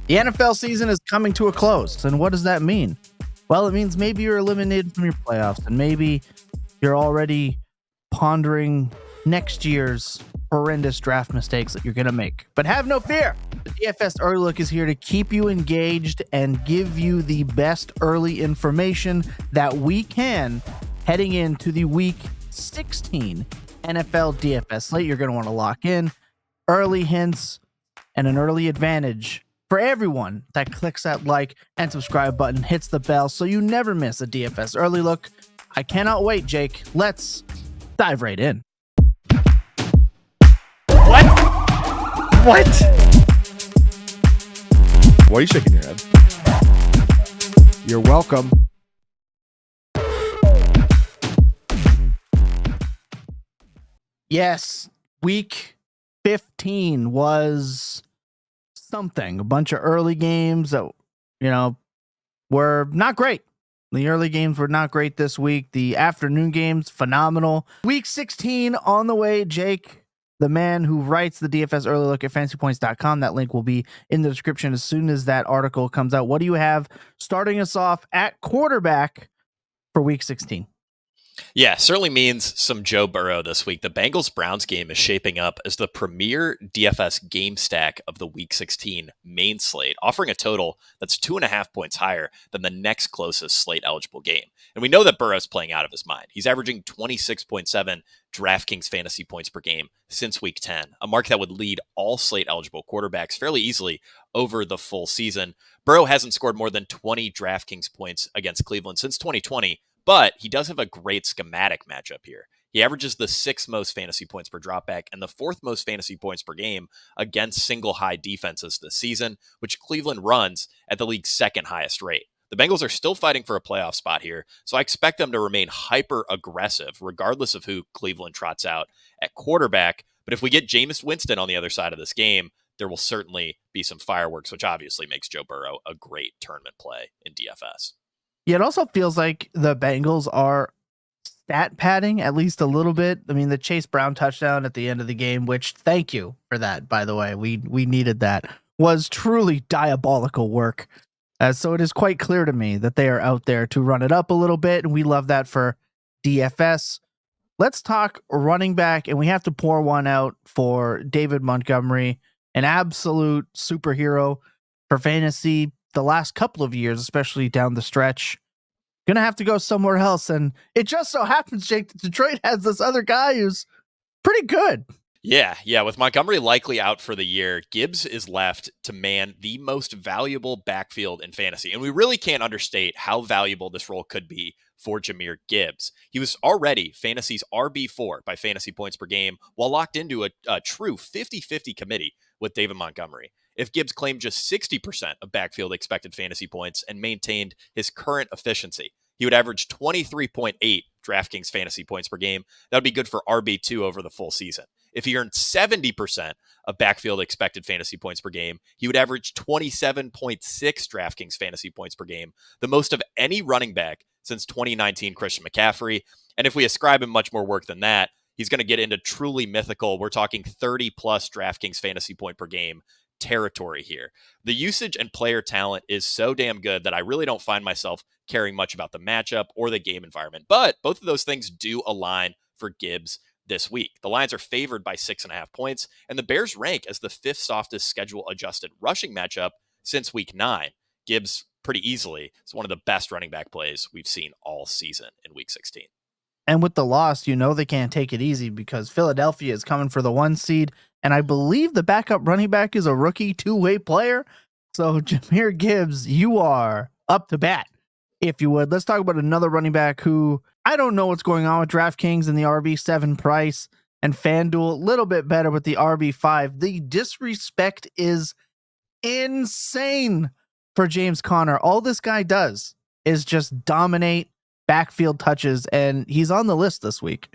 The NFL season is coming to a close, and what does that mean? Well, it means maybe you're eliminated from your playoffs, and maybe you're already pondering next year's horrendous draft mistakes that you're going to make. But have no fear. The DFS Early Look is here to keep you engaged and give you the best early information that we can heading into the Week 16 NFL DFS slate. You're going to want to lock in early hints and an early advantage for everyone that clicks that like and subscribe button, hits the bell, so you never miss a DFS Early Look. I cannot wait, Jake. Let's dive right in. What? Why are you shaking your head? You're welcome. Yes, week 15 was something. A bunch of early games that, were not great. The early games were not great this week. The afternoon games, phenomenal. Week 16 on the way. Jake, the man who writes the DFS Early Look at FantasyPoints.com. That link will be in the description as soon as that article comes out. What do you have starting us off at quarterback for week 16? Yeah, certainly means some Joe Burrow this week. The Bengals-Browns game is shaping up as the premier DFS game stack of the Week 16 main slate, offering a total that's 2.5 points higher than the next closest slate-eligible game. And we know that Burrow's playing out of his mind. He's averaging 26.7 DraftKings fantasy points per game since Week 10, a mark that would lead all slate-eligible quarterbacks fairly easily over the full season. Burrow hasn't scored more than 20 DraftKings points against Cleveland since 2020, but he does have a great schematic matchup here. He averages the 6th most fantasy points per dropback and the 4th most fantasy points per game against single high defenses this season, which Cleveland runs at the league's second highest rate. The Bengals are still fighting for a playoff spot here, so I expect them to remain hyper aggressive, regardless of who Cleveland trots out at quarterback. But if we get Jameis Winston on the other side of this game, there will certainly be some fireworks, which obviously makes Joe Burrow a great tournament play in DFS. Yeah, it also feels like the Bengals are stat padding at least a little bit. I mean, the Chase Brown touchdown at the end of the game, which thank you for that, by the way. We needed that, was truly diabolical work. So it is quite clear to me that they are out there to run it up a little bit, and we love that for DFS. Let's talk running back, and we have to pour one out for David Montgomery, an absolute superhero for fantasy the last couple of years, especially down the stretch. Gonna have to go somewhere else, and it just so happens, Jake, that Detroit has this other guy who's pretty good. Yeah. With Montgomery likely out for the year, Gibbs is left to man the most valuable backfield in fantasy. And we really can't understate how valuable this role could be for Jahmyr Gibbs. He was already fantasy's RB4 by fantasy points per game, while locked into a true 50-50 committee with David Montgomery. If Gibbs claimed just 60% of backfield expected fantasy points and maintained his current efficiency, he would average 23.8 DraftKings fantasy points per game. That would be good for RB2 over the full season. If he earned 70% of backfield expected fantasy points per game, he would average 27.6 DraftKings fantasy points per game, the most of any running back since 2019 Christian McCaffrey. And if we ascribe him much more work than that, he's going to get into truly mythical, we're talking 30 plus DraftKings fantasy point per game territory here. The usage and player talent is so damn good that I really don't find myself caring much about the matchup or the game environment. But both of those things do align for Gibbs this week. The Lions are favored by 6.5 points, and the Bears rank as the 5th softest schedule adjusted rushing matchup since week 9. Gibbs pretty easily is one of the best running back plays we've seen all season in week 16. And with the loss, they can't take it easy because Philadelphia is coming for the 1 seed. And I believe the backup running back is a rookie two-way player. So Jahmyr Gibbs, you are up to bat, if you would. Let's talk about another running back who I don't know what's going on with DraftKings and the RB7 price, and FanDuel a little bit better with the RB5. The disrespect is insane for James Conner. All this guy does is just dominate backfield touches, and he's on the list this week.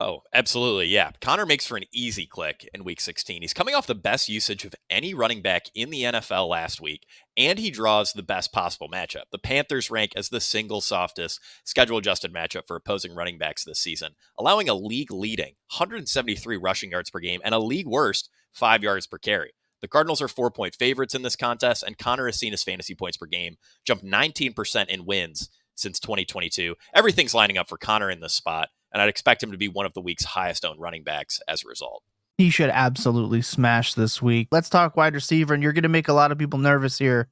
Oh, absolutely. Yeah. Conner makes for an easy click in week 16. He's coming off the best usage of any running back in the NFL last week, and he draws the best possible matchup. The Panthers rank as the single softest schedule adjusted matchup for opposing running backs this season, allowing a league leading 173 rushing yards per game and a league worst 5 yards per carry. The Cardinals are 4-point favorites in this contest, and Connor has seen his fantasy points per game jump 19% in wins since 2022. Everything's lining up for Connor in this spot, and I'd expect him to be one of the week's highest owned running backs as a result. He should absolutely smash this week. Let's talk wide receiver, and you're going to make a lot of people nervous here,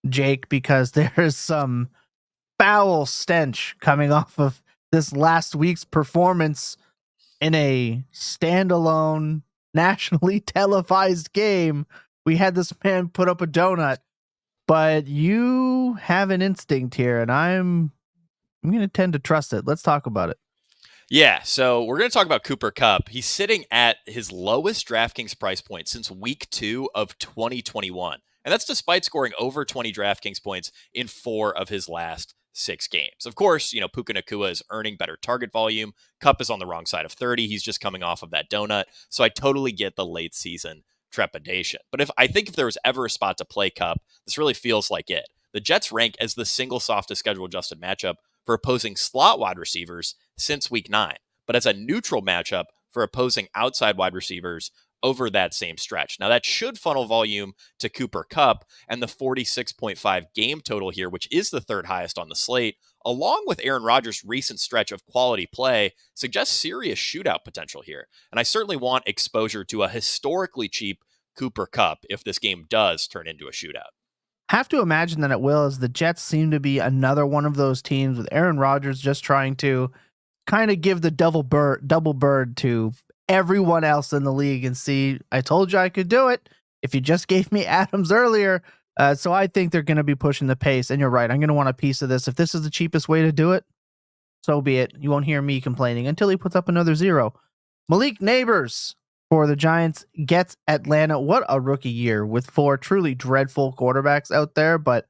Jake, because there is some foul stench coming off of this last week's performance in a standalone, nationally televised game. We had this man put up a donut, but you have an instinct here, and I'm going to tend to trust it. Let's talk about it. Yeah, so we're going to talk about Cooper Kupp. He's sitting at his lowest DraftKings price point since week 2 of 2021. And that's despite scoring over 20 DraftKings points in 4 of his last 6 games. Of course, Puka Nacua is earning better target volume. Kupp is on the wrong side of 30. He's just coming off of that donut. So I totally get the late season trepidation. But I think if there was ever a spot to play Kupp, this really feels like it. The Jets rank as the single softest schedule adjusted matchup for opposing slot wide receivers since week 9, but as a neutral matchup for opposing outside wide receivers over that same stretch. Now, that should funnel volume to Cooper Kupp, and the 46.5 game total here, which is the third highest on the slate, along with Aaron Rodgers' recent stretch of quality play, suggests serious shootout potential here. And I certainly want exposure to a historically cheap Cooper Kupp if this game does turn into a shootout. Have to imagine that it will, as the Jets seem to be another one of those teams with Aaron Rodgers just trying to kind of give the double bird to everyone else in the league and see, I told you I could do it if you just gave me Adams earlier. So I think they're going to be pushing the pace, and you're right. I'm going to want a piece of this. If this is the cheapest way to do it, so be it. You won't hear me complaining until he puts up another 0. Malik Nabers for the Giants gets Atlanta. What a rookie year with 4 truly dreadful quarterbacks out there, but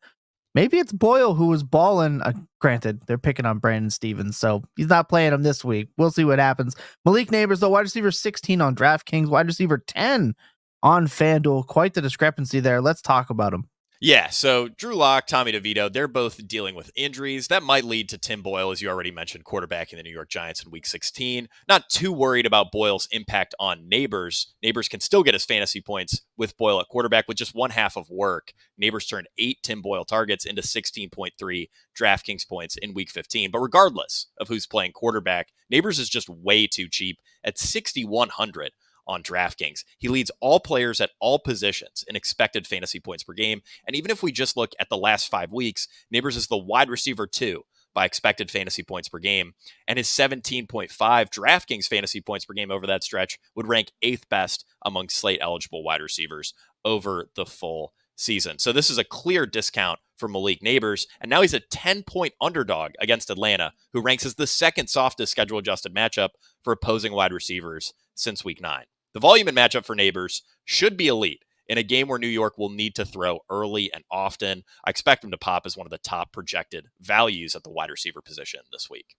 maybe it's Boyle who was balling. Granted, they're picking on Brandon Stevens, so he's not playing him this week. We'll see what happens. Malik Nabers, though, wide receiver 16 on DraftKings, wide receiver 10 on FanDuel. Quite the discrepancy there. Let's talk about him. Yeah, so Drew Lock, Tommy DeVito, they're both dealing with injuries. That might lead to Tim Boyle, as you already mentioned, quarterbacking the New York Giants in Week 16. Not too worried about Boyle's impact on Nabers. Nabers can still get his fantasy points with Boyle at quarterback with just one half of work. Nabers turned 8 Tim Boyle targets into 16.3 DraftKings points in Week 15. But regardless of who's playing quarterback, Nabers is just way too cheap at 6,100 on DraftKings. He leads all players at all positions in expected fantasy points per game. And even if we just look at the last 5 weeks, Nabers is the wide receiver 2 by expected fantasy points per game. And his 17.5 DraftKings fantasy points per game over that stretch would rank 8th best among slate eligible wide receivers over the full season. So this is a clear discount for Malik Nabers. And now he's a 10-point underdog against Atlanta, who ranks as the second softest schedule adjusted matchup for opposing wide receivers since week 9. The volume and matchup for Nabers should be elite in a game where New York will need to throw early and often. I expect him to pop as one of the top projected values at the wide receiver position this week.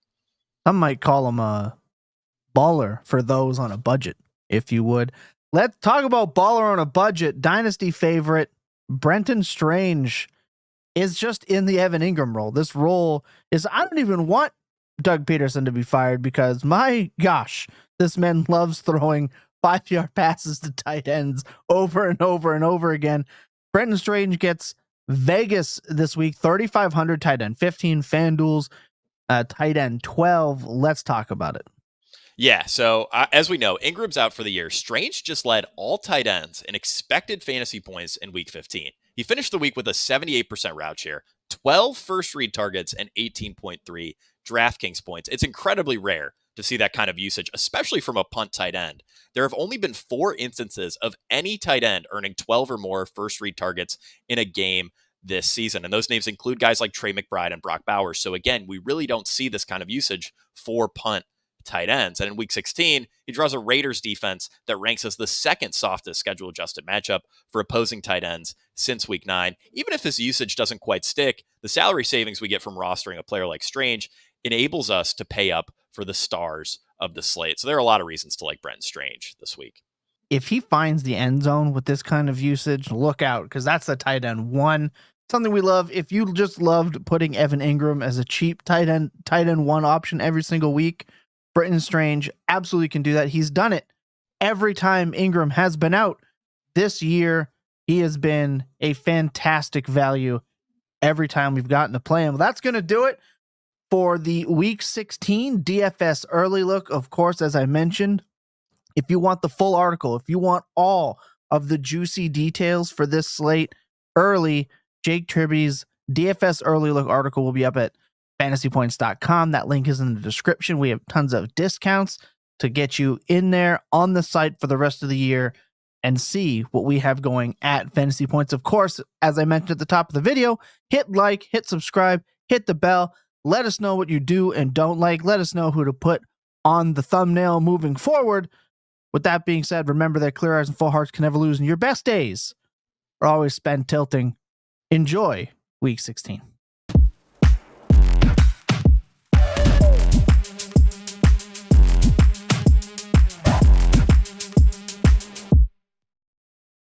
Some might call him a baller for those on a budget, if you would. Let's talk about baller on a budget. Dynasty favorite Brenton Strange is just in the Evan Ingram role. This role is, I don't even want Doug Peterson to be fired because, my gosh, this man loves throwing 5-yard passes to tight ends over and over and over again. Brenton Strange gets Vegas this week, 3,500 tight end, 15 FanDuel's tight end, 12. Let's talk about it. Yeah, so as we know, Ingram's out for the year. Strange just led all tight ends in expected fantasy points in Week 15. He finished the week with a 78% route share, 12 first read targets, and 18.3 DraftKings points. It's incredibly rare to see that kind of usage, especially from a punt tight end. There have only been 4 instances of any tight end earning 12 or more first read targets in a game this season. And those names include guys like Trey McBride and Brock Bowers. So again, we really don't see this kind of usage for punt tight ends. And in Week 16, he draws a Raiders defense that ranks as the second softest schedule adjusted matchup for opposing tight ends since Week 9. Even if his usage doesn't quite stick, the salary savings we get from rostering a player like Strange enables us to pay up for the stars of the slate. So there are a lot of reasons to like Brenton Strange this week. If he finds the end zone with this kind of usage, look out, because that's the tight end 1. Something we love. If you just loved putting Evan Ingram as a cheap tight end 1 option every single week, Brenton Strange absolutely can do that. He's done it every time Ingram has been out this year. He has been a fantastic value every time we've gotten to play him. Well, that's going to do it for the Week 16 DFS Early Look. Of course, as I mentioned, if you want the full article, if you want all of the juicy details for this slate early, Jake Tribbey's DFS Early Look article will be up at FantasyPoints.com. That link is in the description. We have tons of discounts to get you in there on the site for the rest of the year and see what we have going at Fantasy Points. Of course, as I mentioned at the top of the video, hit like, hit subscribe, hit the bell. Let us know what you do and don't like. Let us know who to put on the thumbnail moving forward. With that being said, remember that clear eyes and full hearts can never lose, and your best days are always spent tilting. Enjoy Week 16.